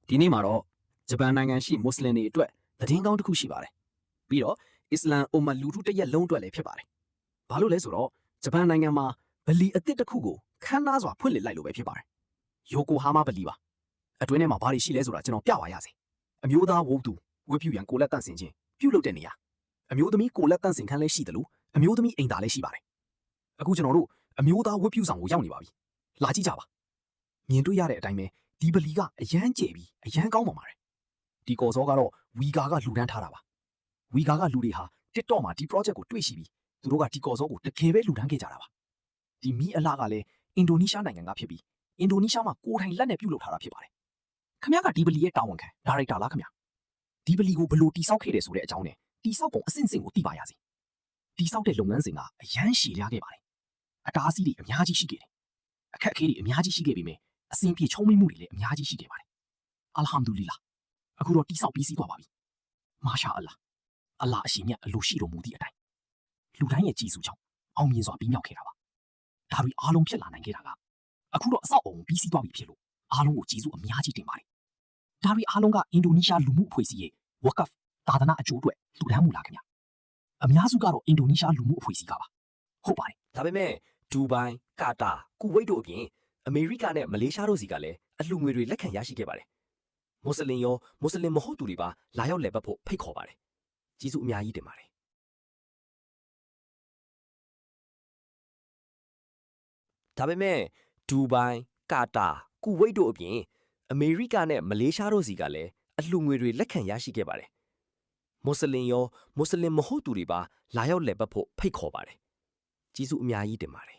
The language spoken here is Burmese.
ဒီနေ့မှာတော့ဂျပန်နိုင်ငံရှိမွတ်စလင်တွေအတွက်သတင်းကောင်းတစ်ခုရှိပါတယ်။ပြီးတော့အစ္စလမ်အွမ်မတ်လူထုတစ်ရက်လုံးအတွက်လည်းဖြစ်ပါတယ်။ဘာလို့လဲဆိုတော့ဂျပန်နိုင်ငံမှာဗလီအသစ်တစ်ခုကိုခမ်းနားစွာဖွင့်လှစ်လိုက်လို့ပဲဖြစ်ပါတယ်။ယိုကိုဟာမာဗလီပါ။အတွင်းထဲမှာဘာတွေရှိလဲဆိုတာကျွန်တော်ပြပါရစေ။အမျိုးသားဝုတ်သူဝတ်ပြုရန်ကိုလက်တန့်စင်ခြင်းပြုလုပ်တဲ့နေရာအမျိုးသမီးကိုလက်တန့်စင်ခန်းလည်းရှိတယ်လို့အမျိုးသမီးအိမ်သားလည်းရှိပါတယ်။အခုကျွန်တော်တို့အမျိုးသားဝတ်ပြုဆောင်ကိုရောက်နေပါပြီ။လာကြည့်ကြပါ။မြင်တွေ့ရတဲ့အတိုင်းပဲဒီဗလီကအရန်ကျယ်ပြီးအရန်ကောင်းပါပါတယ်ဒီကော်စောကတော့ဝီဂါကလူတန်းထားတာပါဝီဂါကလူတွေဟာ TikTok မှာဒီ project ကိုတွေ့ရှိပြီးသူတို့ကဒီကော်စောကိုတကယ်ပဲလူတန်းခဲ့ကြတာပါဒီမီအလှကလည်းအင်ဒိုနီးရှားနိုင်ငံကဖြစ်ပြီးအင်ဒိုနီးရှားမှာကိုယ်တိုင်လက်နဲ့ပြုလုပ်ထားတာဖြစ်ပါတယ်ခင်ဗျားကဒီဗလီရဲ့တာဝန်ခံဒါရိုက်တာလားခင်ဗျာဒီဗလီကိုဘယ်လိုတိစောက်ခဲ့တယ်ဆိုတဲ့အကြောင်းနဲ့တိစောက်ပုံအဆင့်ဆင့်ကိုသိပါရစေတိစောက်တဲ့လုပ်ငန်းစဉ်ကအရန်ရှည်လျားခဲ့ပါတယ်အတားအဆီးတွေအများကြီးရှိခဲ့တယ်အခက်အခဲတွေအများကြီးရှိခဲ့ပြီးမြဲအဆင်ပြေချုံးမိမှုတွေလည်းအများကြီးရှိခဲ့ပါတယ်အလ်ဟမ်ဒူလီလာအခုတော့တိဆောက်ပြီးစီးသွားပါပြီမာရှာအလ္လာအလ္လာအရှင်မြတ်အလိုရှိတော်မူသည့်အတိုင်းလူတိုင်းရဲ့ကြည်စုကြောင့်အောင်မြင်စွာပြီးမြောက်ခဲ့တာပါဒါတွေအားလုံးဖြစ်လာနိုင်ခဲ့တာကအခုတော့အဆောက်အအုံပြီးစီးသွားပြီဖြစ်လို့အားလုံးကိုကြည်စုအများကြီးတင်ပါတယ်ဒါတွေအားလုံးကအင်ဒိုနီးရှားလူမှုအဖွဲ့အစည်းရဲ့ဝကဖ်သာသနာအကျိုးအတွက်လှူဒန်းမှုလားခင်ဗျအများစုကတော့အင်ဒိုနီးရှားလူမှုအဖွဲ့အစည်းကပါဟုတ်ပါတယ်ဒါပေမဲ့ဒူဘိုင်းကာတာကူဝိတ်တို့အပြင်အမေရိကနဲ့မလေးရှားတို့စီကလည်းအလှူငွေတွေလက်ခံရရှိခဲ့ပါတယ်မွတ်စလင်ရောမွတ်စလင်မဟုတ်သူတွေပါလာရောက်လည်ပတ်ဖို့ဖိတ်ခေါ်ပါတယ်ကျေးဇူးအများကြီးတင်ပါတယ်ဒါပေမဲ့ဒူဘိုင်းကာတာကူဝိတ်တို့အပြင်အမေရိကနဲ့မလေးရှားတို့စီကလည်းအလှူငွေတွေလက်ခံရရှိခဲ့ပါတယ်မွတ်စလင်ရောမွတ်စလင်မဟုတ်သူတွေပါလာရောက်လည်ပတ်ဖို့ဖိတ်ခေါ်ပါတယ်ကျေးဇူးအများကြီးတင်ပါတယ်